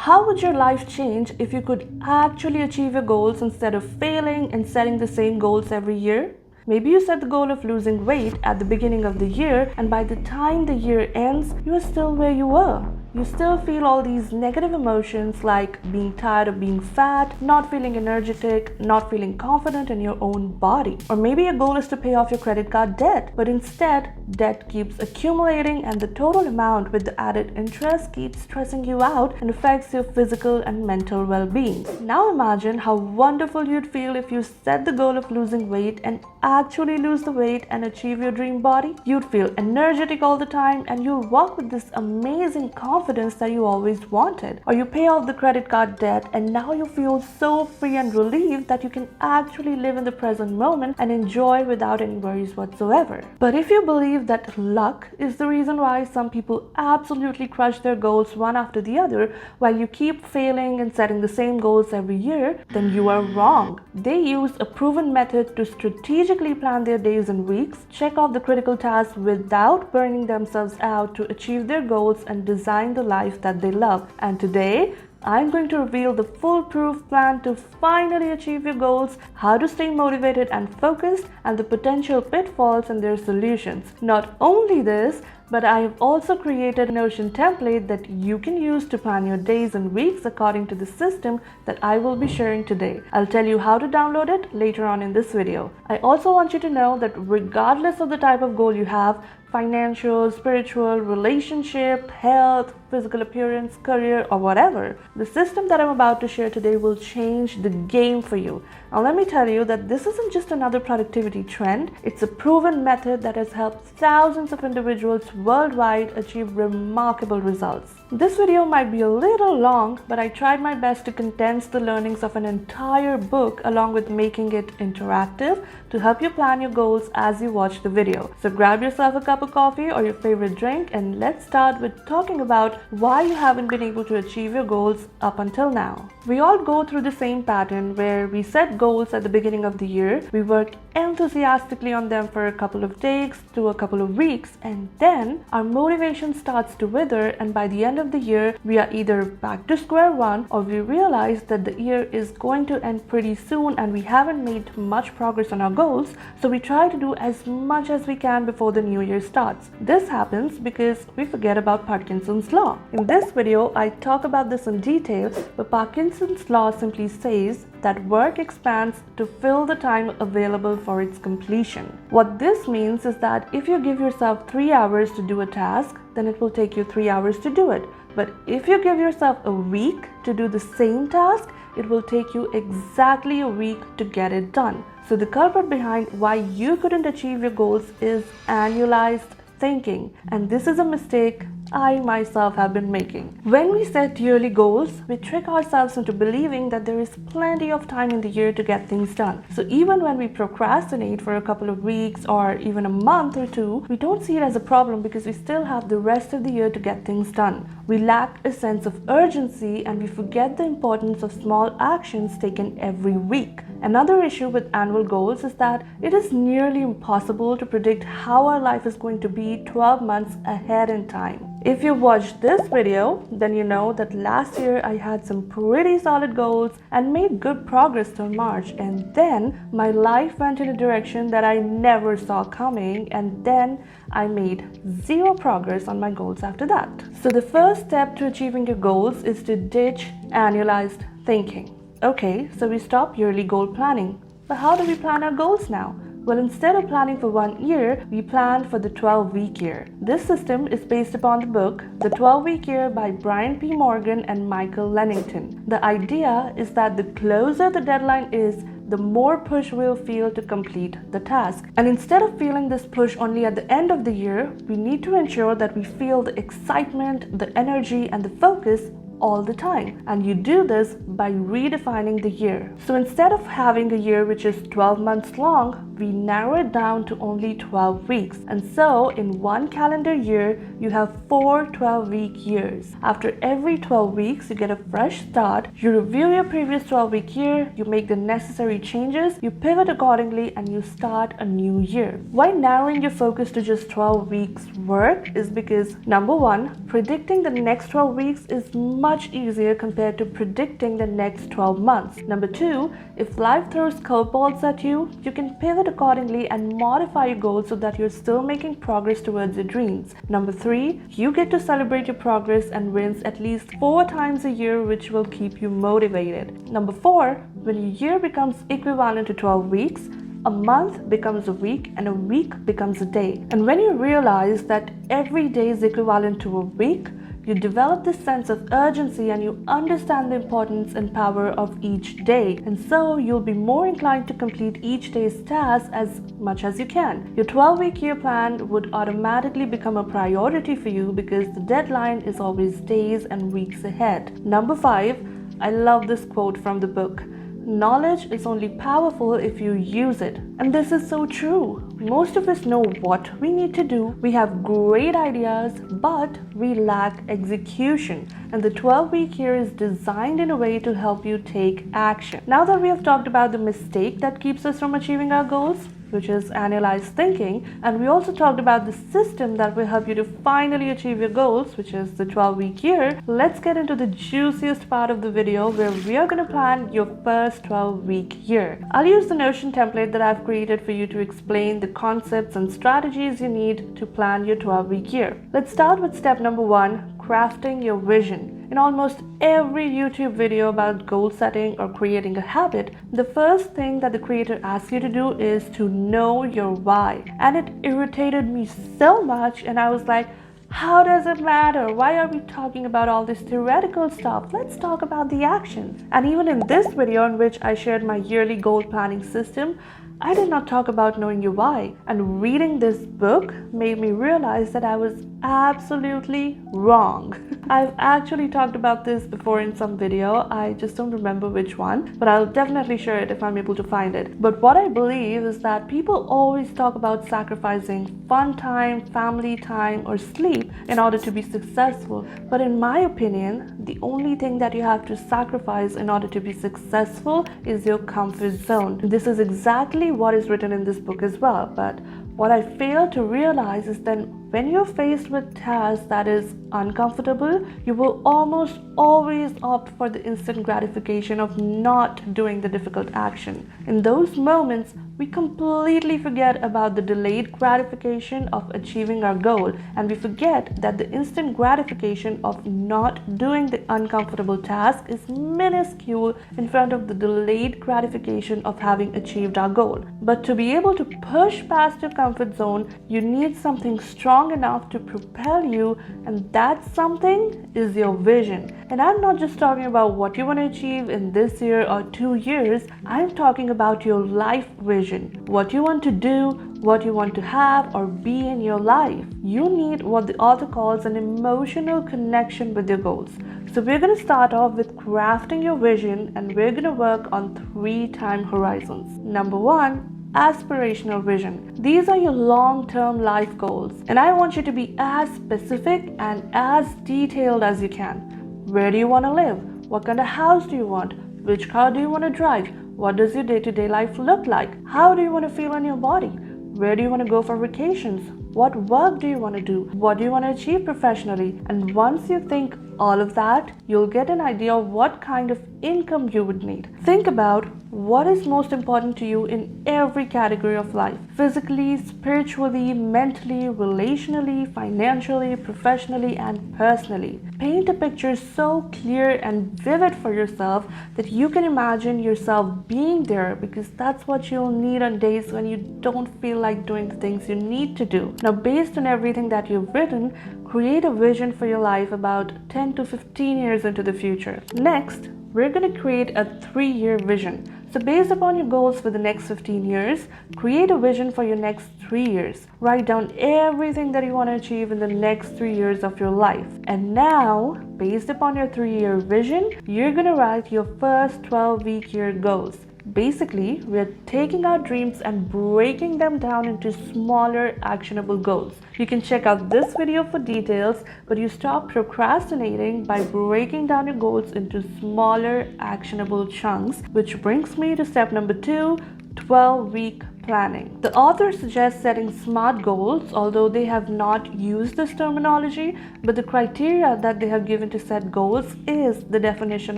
How would your life change if you could actually achieve your goals instead of failing and setting the same goals every year? Maybe you set the goal of losing weight at the beginning of the year, and by the time the year ends, you are still where you were. You still feel all these negative emotions like being tired of being fat, not feeling energetic, not feeling confident in your own body. Or maybe your goal is to pay off your credit card debt, but instead, debt keeps accumulating and the total amount with the added interest keeps stressing you out and affects your physical and mental well-being. Now imagine how wonderful you'd feel if you set the goal of losing weight and actually lose the weight and achieve your dream body. You'd feel energetic all the time and you'll walk with this amazing confidence that you always wanted. Or you pay off the credit card debt and now you feel so free and relieved that you can actually live in the present moment and enjoy without any worries whatsoever. But if you believe that luck is the reason why some people absolutely crush their goals one after the other while you keep failing and setting the same goals every year, then you are wrong. They use a proven method to strategically plan their days and weeks, check off the critical tasks without burning themselves out to achieve their goals and design the life that they love. And today, I'm going to reveal the foolproof plan to finally achieve your goals, how to stay motivated and focused, and the potential pitfalls and their solutions. Not only this, but I have also created a Notion template that you can use to plan your days and weeks according to the system that I will be sharing today. I'll tell you how to download it later on in this video. I also want you to know that regardless of the type of goal you have, financial, spiritual, relationship, health, physical appearance, career, or whatever, the system that I'm about to share today will change the game for you. Now let me tell you that this isn't just another productivity trend, it's a proven method that has helped thousands of individuals worldwide achieve remarkable results. This video might be a little long, but I tried my best to condense the learnings of an entire book along with making it interactive to help you plan your goals as you watch the video. So grab yourself a cup of coffee or your favorite drink and let's start with talking about why you haven't been able to achieve your goals up until now. We all go through the same pattern where we set goals at the beginning of the year, we work enthusiastically on them for a couple of days to a couple of weeks, and then our motivation starts to wither, and by the end of the year we are either back to square one or we realize that the year is going to end pretty soon and we haven't made much progress on our goals, so we try to do as much as we can before the new year starts. This happens because we forget about Parkinson's law. In this video, I talk about this in detail, but Parkinson's law simply says that work expands to fill the time available for its completion. What this means is that if you give yourself 3 hours to do a task, then it will take you 3 hours to do it. But if you give yourself a week to do the same task, it will take you exactly a week to get it done. So the culprit behind why you couldn't achieve your goals is annualized thinking, and this is a mistake I myself have been making. When we set yearly goals, we trick ourselves into believing that there is plenty of time in the year to get things done. So even when we procrastinate for a couple of weeks or even a month or two, we don't see it as a problem because we still have the rest of the year to get things done. We lack a sense of urgency and we forget the importance of small actions taken every week. Another issue with annual goals is that it is nearly impossible to predict how our life is going to be 12 months ahead in time. If you watched this video, then you know that last year I had some pretty solid goals and made good progress till March, and then my life went in a direction that I never saw coming, and then I made zero progress on my goals after that. So the first step to achieving your goals is to ditch annualized thinking. Okay, so we stop yearly goal planning. But how do we plan our goals now? Well, instead of planning for 1 year, we plan for the 12-week year. This system is based upon the book, The 12-Week Year by Brian P. Morgan and Michael Lennington. The idea is that the closer the deadline is, the more push we'll feel to complete the task. And instead of feeling this push only at the end of the year, we need to ensure that we feel the excitement, the energy, and the focus all the time. And you do this by redefining the year. So instead of having a year which is 12 months long, we narrow it down to only 12 weeks. And so in one calendar year, you have 4 12-week years. After every 12 weeks, you get a fresh start. You review your previous 12-week year, you make the necessary changes, you pivot accordingly, and you start a new year. Why narrowing your focus to just 12 weeks work is because number one, predicting the next 12 weeks is much easier compared to predicting the next 12 months. Number two, if life throws curveballs at you, you can pivot accordingly and modify your goals so that you're still making progress towards your dreams. Number three, you get to celebrate your progress and wins at least 4 times a year, which will keep you motivated. Number four, when your year becomes equivalent to 12 weeks, a month becomes a week and a week becomes a day. And when you realize that every day is equivalent to a week, you develop this sense of urgency and you understand the importance and power of each day. And so you'll be more inclined to complete each day's task as much as you can. Your 12-week year plan would automatically become a priority for you because the deadline is always days and weeks ahead. Number 5, I love this quote from the book. Knowledge is only powerful if you use it. And this is so true. Most of us know what we need to do. We have great ideas, but we lack execution. And the 12-week year is designed in a way to help you take action. Now that we have talked about the mistake that keeps us from achieving our goals, which is analyzed thinking, and we also talked about the system that will help you to finally achieve your goals, which is the 12-week year, let's get into the juiciest part of the video where we are going to plan your first 12-week year. I'll use the Notion template that I've created for you to explain the concepts and strategies you need to plan your 12-week year. Let's start with step number 1, crafting your vision. In almost every YouTube video about goal setting or creating a habit, the first thing that the creator asks you to do is to know your why. And it irritated me so much, and I was like, how does it matter? Why are we talking about all this theoretical stuff? Let's talk about the action. And even in this video in which I shared my yearly goal planning system, I did not talk about knowing your why. And reading this book made me realize that I was absolutely wrong. I've actually talked about this before in some video. I just don't remember which one, but I'll definitely share it if I'm able to find it. But what I believe is that people always talk about sacrificing fun time, family time, or sleep in order to be successful. But in my opinion, the only thing that you have to sacrifice in order to be successful is your comfort zone. This is exactly what is written in this book as well. But what I fail to realize is that when you're faced with tasks that is uncomfortable, you will almost always opt for the instant gratification of not doing the difficult action. In those moments, we completely forget about the delayed gratification of achieving our goal, and we forget that the instant gratification of not doing the uncomfortable task is minuscule in front of the delayed gratification of having achieved our goal. But to be able to push past your comfort zone, you need something strong enough to propel you, and that something is your vision. And I'm not just talking about what you want to achieve in this year or 2 years, I'm talking about your life vision. What you want to do, what you want to have or be in your life. You need what the author calls an emotional connection with your goals. So we're going to start off with crafting your vision, and we're going to work on 3 time horizons. Number 1, aspirational vision. These are your long-term life goals, and I want you to be as specific and as detailed as you can. Where do you want to live? What kind of house do you want? Which car do you want to drive? What does your day-to-day life look like? How do you want to feel in your body? Where do you want to go for vacations? What work do you want to do? What do you want to achieve professionally? And once you think all of that, you'll get an idea of what kind of income you would need. Think about what is most important to you in every category of life: physically, spiritually, mentally, relationally, financially, professionally, and personally. Paint a picture so clear and vivid for yourself that you can imagine yourself being there, because that's what you'll need on days when you don't feel like doing the things you need to do. Now, based on everything that you've written, create a vision for your life about 10 to 15 years into the future. Next, we're going to create a 3-year vision. So based upon your goals for the next 15 years, create a vision for your next 3 years. Write down everything that you want to achieve in the next 3 years of your life. And now, based upon your 3-year vision, you're going to write your first 12-week year goals. Basically, we're taking our dreams and breaking them down into smaller, actionable goals. You can check out this video for details, but you stop procrastinating by breaking down your goals into smaller, actionable chunks, which brings me to step number 2, 12-week planning. The author suggests setting SMART goals, although they have not used this terminology, but the criteria that they have given to set goals is the definition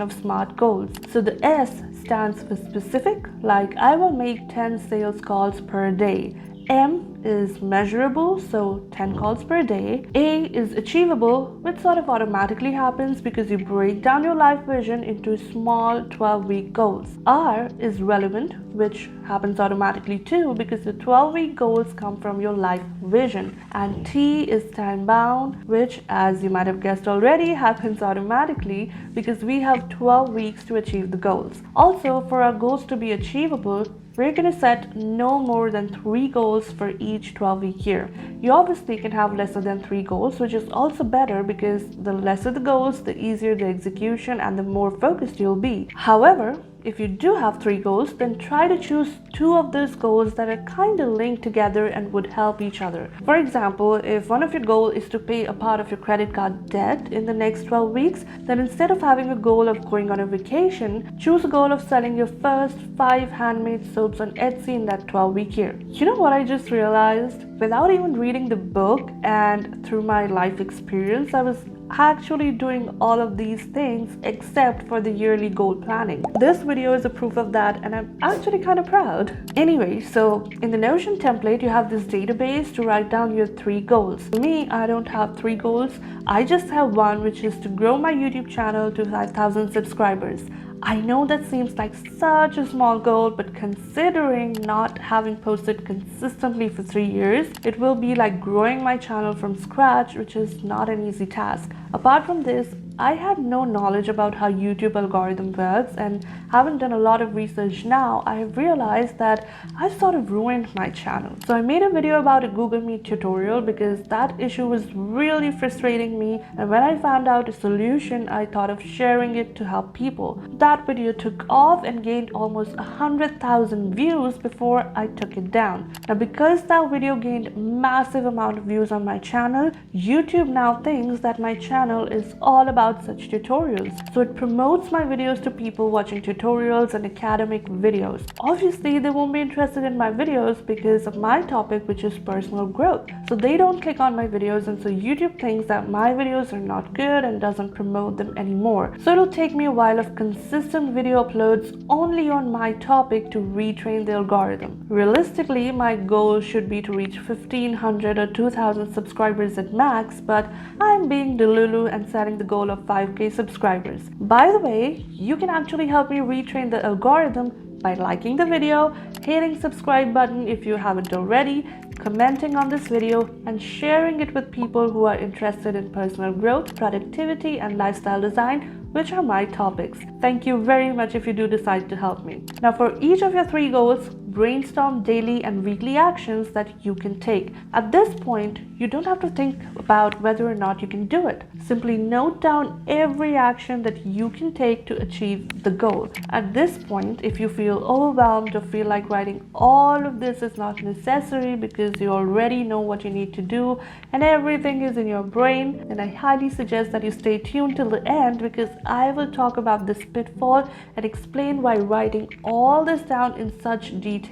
of SMART goals. So the S stands for specific, like I will make 10 sales calls per day. M is measurable, so 10 calls per day. A is achievable, which sort of automatically happens because you break down your life vision into small 12-week goals. R is relevant, which happens automatically too because the 12-week goals come from your life vision. And T is time-bound, which, as you might have guessed already, happens automatically because we have 12 weeks to achieve the goals. Also, for our goals to be achievable, we're going to set no more than 3 goals for each 12-week year. You obviously can have lesser than 3 goals, which is also better because the lesser the goals, the easier the execution and the more focused you'll be. However, if you do have 3 goals, then try to choose 2 of those goals that are kind of linked together and would help each other. For example, if one of your goals is to pay a part of your credit card debt in the next 12 weeks, then instead of having a goal of going on a vacation, choose a goal of selling your first 5 handmade soaps on Etsy in that 12-week year. You know what I just realized? Without even reading the book and through my life experience, I was actually doing all of these things except for the yearly goal planning. This video is a proof of that and I'm actually kind of proud. Anyway, so in the Notion template, you have this database to write down your 3 goals. For me, I don't have 3 goals. I just have one, which is to grow my YouTube channel to 5,000 subscribers. I know that seems like such a small goal, but considering not having posted consistently for 3 years, it will be like growing my channel from scratch, which is not an easy task. Apart from this, I had no knowledge about how YouTube algorithm works, and having done a lot of research now, I have realized that I've sort of ruined my channel. So I made a video about a Google Meet tutorial because that issue was really frustrating me, and when I found out a solution, I thought of sharing it to help people. That video took off and gained almost 100,000 views before I took it down. Now because that video gained massive amount of views on my channel, YouTube now thinks that my channel is all about such tutorials. So it promotes my videos to people watching tutorials and academic videos. Obviously, they won't be interested in my videos because of my topic, which is personal growth. So they don't click on my videos, and so YouTube thinks that my videos are not good and doesn't promote them anymore. So it'll take me a while of consistent video uploads only on my topic to retrain the algorithm. Realistically, my goal should be to reach 1,500 or 2,000 subscribers at max, but I'm being delulu and setting the goal of 5K subscribers. By the way, you can actually help me retrain the algorithm by liking the video, hitting subscribe button if you haven't already, commenting on this video, and sharing it with people who are interested in personal growth, productivity, and lifestyle design, which are my topics. Thank you very much if you do decide to help me. Now for each of your 3 goals, brainstorm daily and weekly actions that you can take. At this point, you don't have to think about whether or not you can do it. Simply note down every action that you can take to achieve the goal. At this point, if you feel overwhelmed or feel like writing all of this is not necessary because you already know what you need to do and everything is in your brain, then I highly suggest that you stay tuned till the end because I will talk about this pitfall and explain why writing all this down in such detail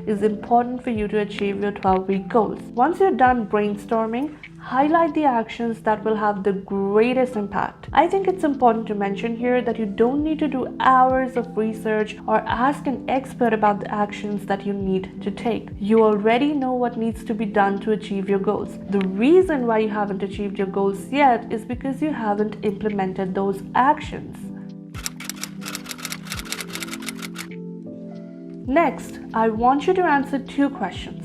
is important for you to achieve your 12-week goals. Once you're done brainstorming, highlight the actions that will have the greatest impact. I think it's important to mention here that you don't need to do hours of research or ask an expert about the actions that you need to take. You already know what needs to be done to achieve your goals. The reason why you haven't achieved your goals yet is because you haven't implemented those actions. Next, I want you to answer 2 questions.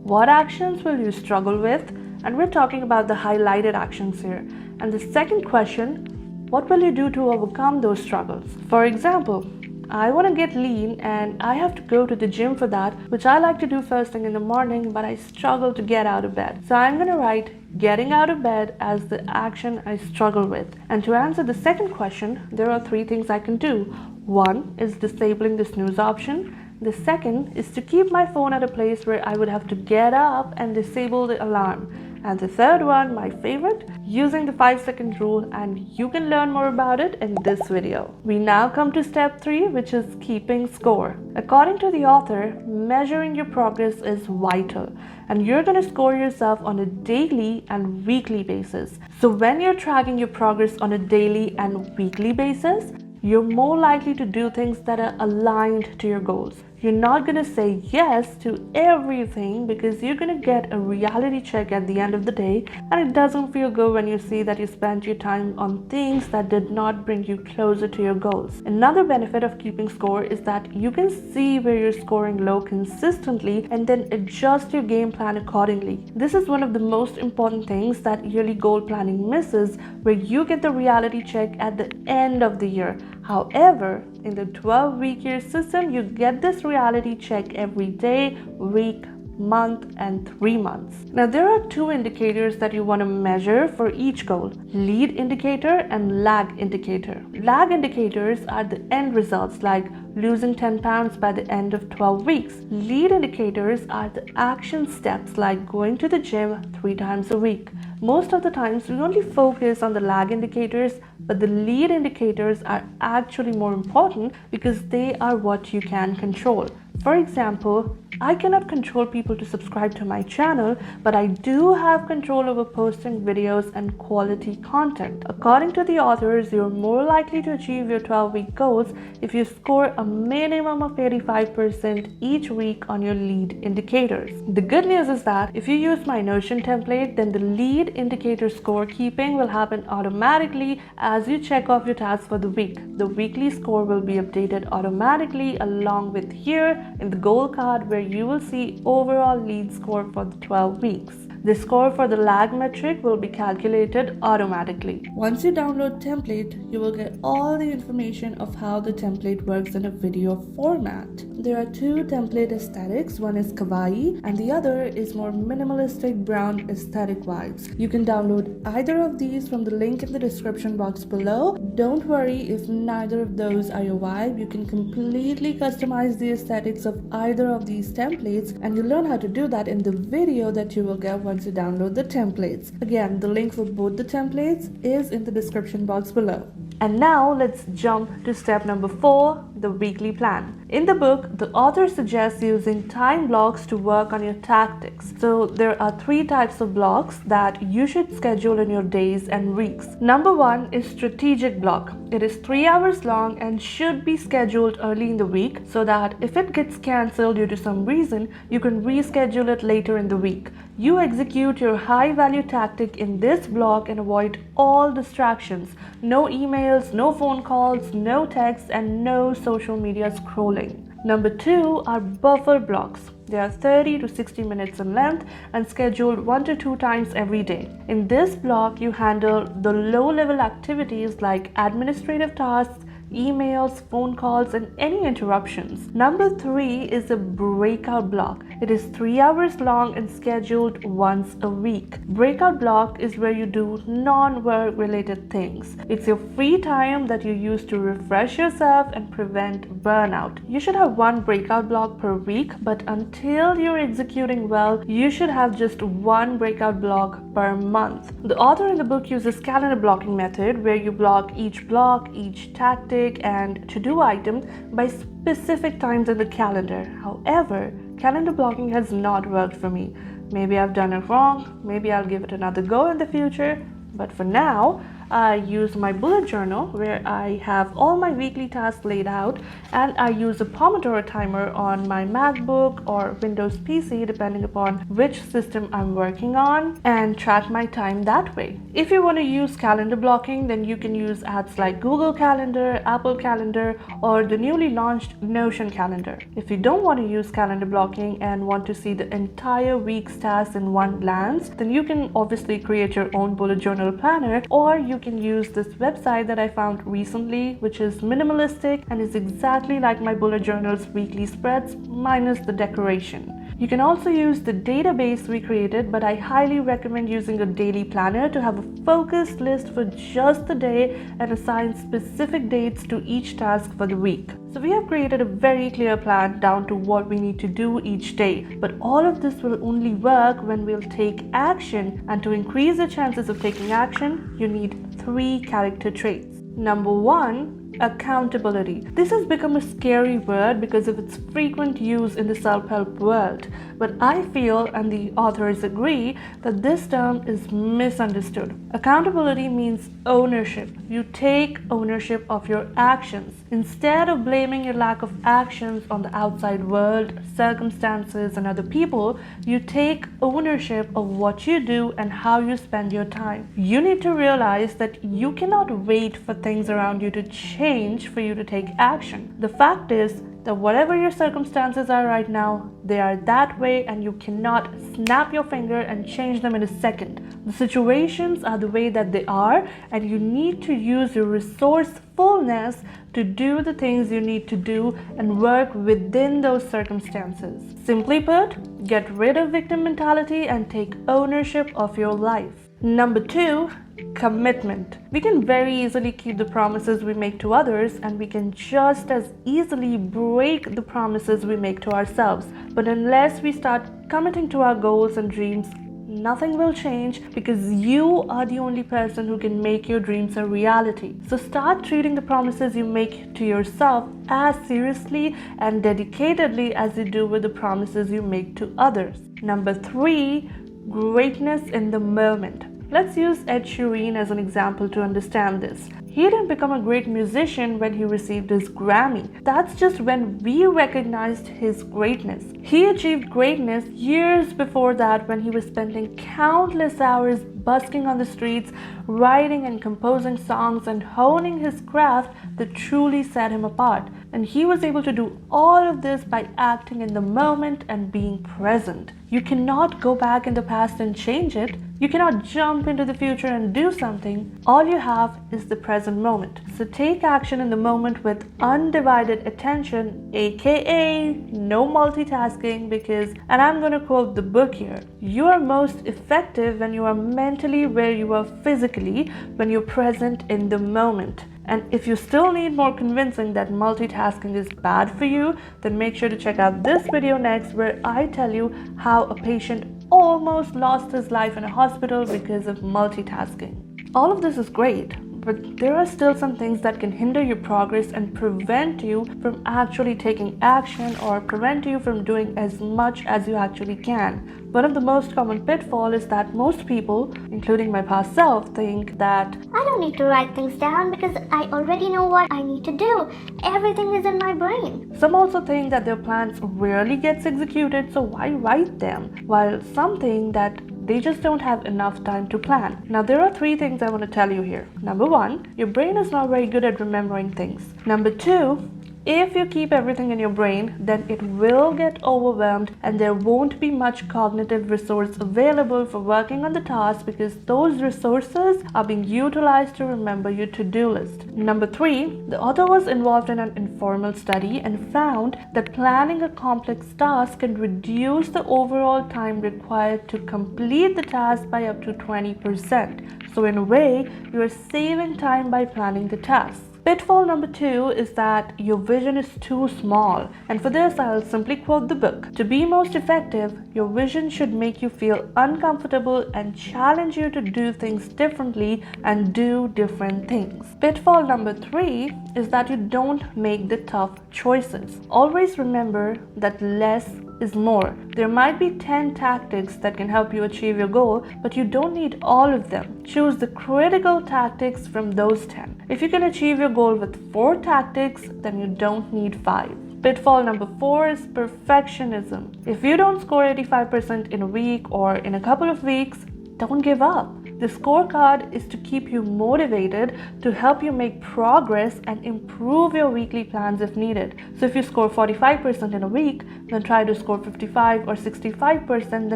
What actions will you struggle with? And we're talking about the highlighted actions here. And the second question, what will you do to overcome those struggles? For example, I want to get lean and I have to go to the gym for that, which I like to do first thing in the morning, but I struggle to get out of bed. So I'm going to write getting out of bed as the action I struggle with. And to answer the second question, there are 3 things I can do. One is disabling the snooze option. The second is to keep my phone at a place where I would have to get up and disable the alarm. And the third one, my favorite, using the 5-second rule, and you can learn more about it in this video. We now come to step 3, which is keeping score. According to the author, measuring your progress is vital, and you're going to score yourself on a daily and weekly basis. So when you're tracking your progress on a daily and weekly basis, you're more likely to do things that are aligned to your goals. You're not going to say yes to everything because you're going to get a reality check at the end of the day, and it doesn't feel good when you see that you spent your time on things that did not bring you closer to your goals. Another benefit of keeping score is that you can see where you're scoring low consistently and then adjust your game plan accordingly. This is one of the most important things that yearly goal planning misses, where you get the reality check at the end of the year. However, in the 12-week year system, you get this reality check every day, week, month, and 3 months. Now, there are 2 indicators that you want to measure for each goal: lead indicator and lag indicator. Lag indicators are the end results, like losing 10 pounds by the end of 12 weeks. Lead indicators are the action steps, like going to the gym 3 times a week. Most of the times we only focus on the lag indicators, but the lead indicators are actually more important because they are what you can control. For example, I cannot control people to subscribe to my channel, but I do have control over posting videos and quality content. According to the authors, you're more likely to achieve your 12-week goals if you score a minimum of 85% each week on your lead indicators. The good news is that if you use my Notion template, then the lead indicator scorekeeping will happen automatically as you check off your tasks for the week. The weekly score will be updated automatically along with here in the goal card, where you will see overall lead score for the 12 weeks. The score for the lag metric will be calculated automatically. Once you download template, you will get all the information of how the template works in a video format. There are 2 template aesthetics. One is kawaii and the other is more minimalistic brown aesthetic vibes. You can download either of these from the link in the description box below. Don't worry if neither of those are your vibe. You can completely customize the aesthetics of either of these templates, and you'll learn how to do that in the video that you will get once you download the templates. Again, the link for both the templates is in the description box below. And now let's jump to step number 4, the weekly plan. In the book, the author suggests using time blocks to work on your tactics. So there are 3 types of blocks that you should schedule in your days and weeks. Number 1 is strategic block. It is 3 hours long and should be scheduled early in the week so that if it gets cancelled due to some reason, you can reschedule it later in the week. You execute your high-value tactic in this block and avoid all distractions. No emails, no phone calls, no texts, and no social media scrolling. Number 2 are buffer blocks. They are 30 to 60 minutes in length and scheduled 1 to 2 times every day. In this block, you handle the low-level activities like administrative tasks, emails, phone calls, and any interruptions. Number 3 is a breakout block. It is 3 hours long and scheduled once a week. Breakout block is where you do non-work related things. It's your free time that you use to refresh yourself and prevent burnout. You should have 1 breakout block per week, but until you're executing well, you should have just 1 breakout block per month. The author in the book uses calendar blocking method, where you block, each tactic, and to-do item by specific times in the calendar. However, calendar blocking has not worked for me. Maybe I've done it wrong, maybe I'll give it another go in the future, but for now, I use my bullet journal where I have all my weekly tasks laid out, and I use a Pomodoro timer on my MacBook or Windows PC depending upon which system I'm working on, and track my time that way. If you want to use calendar blocking, then you can use apps like Google Calendar, Apple Calendar, or the newly launched Notion Calendar. If you don't want to use calendar blocking and want to see the entire week's tasks in one glance, then you can obviously create your own bullet journal planner, or you can use this website that I found recently, which is minimalistic and is exactly like my bullet journal's weekly spreads minus the decoration. You can also use the database we created, but I highly recommend using a daily planner to have a focused list for just the day and assign specific dates to each task for the week. So we have created a very clear plan down to what we need to do each day. But all of this will only work when we'll take action, and to increase the chances of taking action, you need 3 character traits. Number 1, accountability. This has become a scary word because of its frequent use in the self-help world. But I feel, and the authors agree, that this term is misunderstood. Accountability means ownership. You take ownership of your actions. Instead of blaming your lack of actions on the outside world, circumstances, and other people, you take ownership of what you do and how you spend your time. You need to realize that you cannot wait for things around you to change for you to take action. The fact is that whatever your circumstances are right now, they are that way, and you cannot snap your finger and change them in a second. The situations are the way that they are, and you need to use your resourcefulness to do the things you need to do and work within those circumstances. Simply put, get rid of victim mentality and take ownership of your life. Number 2, commitment. We can very easily keep the promises we make to others, and we can just as easily break the promises we make to ourselves. But unless we start committing to our goals and dreams, nothing will change, because you are the only person who can make your dreams a reality. So start treating the promises you make to yourself as seriously and dedicatedly as you do with the promises you make to others. Number 3, greatness in the moment. Let's use Ed Sheeran as an example to understand this. He didn't become a great musician when he received his Grammy. That's just when we recognized his greatness. He achieved greatness years before that, when he was spending countless hours busking on the streets, writing and composing songs and honing his craft that truly set him apart. And he was able to do all of this by acting in the moment and being present. You cannot go back in the past and change it. You cannot jump into the future and do something. All you have is the present moment. So take action in the moment with undivided attention, aka no multitasking, because, and I'm going to quote the book here, you are most effective when you are mentally where you are physically, when you're present in the moment. And if you still need more convincing that multitasking is bad for you, then make sure to check out this video next, where I tell you how a patient almost lost his life in a hospital because of multitasking. All of this is great, but there are still some things that can hinder your progress and prevent you from actually taking action, or prevent you from doing as much as you actually can. One of the most common pitfalls is that most people, including my past self, think that I don't need to write things down because I already know what I need to do. Everything is in my brain. Some also think that their plans rarely gets executed, so why write them? While some think that they just don't have enough time to plan. Now, there are 3 things I want to tell you here. Number 1, your brain is not very good at remembering things. Number 2, if you keep everything in your brain, then it will get overwhelmed and there won't be much cognitive resource available for working on the task, because those resources are being utilized to remember your to-do list. Number 3, the author was involved in an informal study and found that planning a complex task can reduce the overall time required to complete the task by up to 20%. So in a way, you are saving time by planning the task. Pitfall number 2 is that your vision is too small, and for this I'll simply quote the book. To be most effective, your vision should make you feel uncomfortable and challenge you to do things differently and do different things. Pitfall number 3 is that you don't make the tough choices. Always remember that less is more. There might be 10 tactics that can help you achieve your goal, but you don't need all of them. Choose the critical tactics from those 10. If you can achieve your goal with 4 tactics, then you don't need 5. Pitfall number 4 is perfectionism. If you don't score 85% in a week or in a couple of weeks, don't give up. The scorecard is to keep you motivated, to help you make progress and improve your weekly plans if needed. So if you score 45% in a week, then try to score 55 or 65% the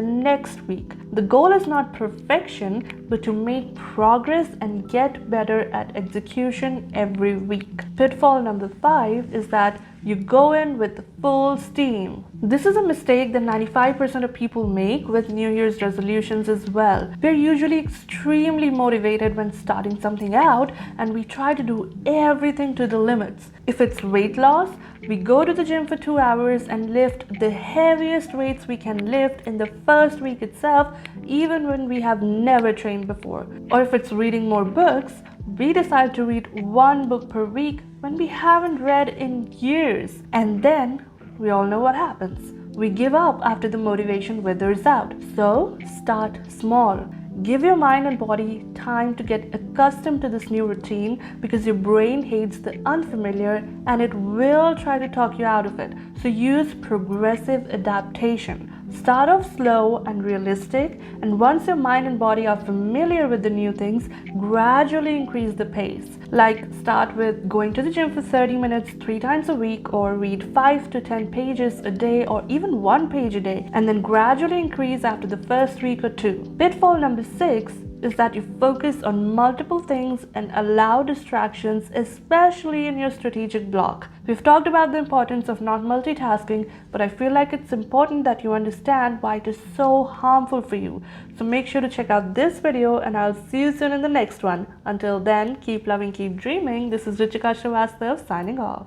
next week. The goal is not perfection, but to make progress and get better at execution every week. Pitfall number 5 is that you go in with full steam. This is a mistake that 95% of people make with New Year's resolutions as well. We're usually extremely motivated when starting something out, and we try to do everything to the limits. If it's weight loss, we go to the gym for 2 hours and lift the heaviest weights we can lift in the first week itself, even when we have never trained before. Or if it's reading more books, we decide to read 1 book per week when we haven't read in years. And then we all know what happens. We give up after the motivation withers out. So start small. Give your mind and body time to get accustomed to this new routine, because your brain hates the unfamiliar and it will try to talk you out of it. So use progressive adaptation. Start off slow and realistic, and once your mind and body are familiar with the new things, gradually increase the pace. Like start with going to the gym for 30 minutes 3 times a week, or read 5 to 10 pages a day, or even 1 page a day, and then gradually increase after the first week or 2. Pitfall number 6 is that you focus on multiple things and allow distractions, especially in your strategic block. We've talked about the importance of not multitasking, but I feel like it's important that you understand why it is so harmful for you. So make sure to check out this video, and I'll see you soon in the next one. Until then, keep loving, keep dreaming. This is Ruchika Srivastava signing off.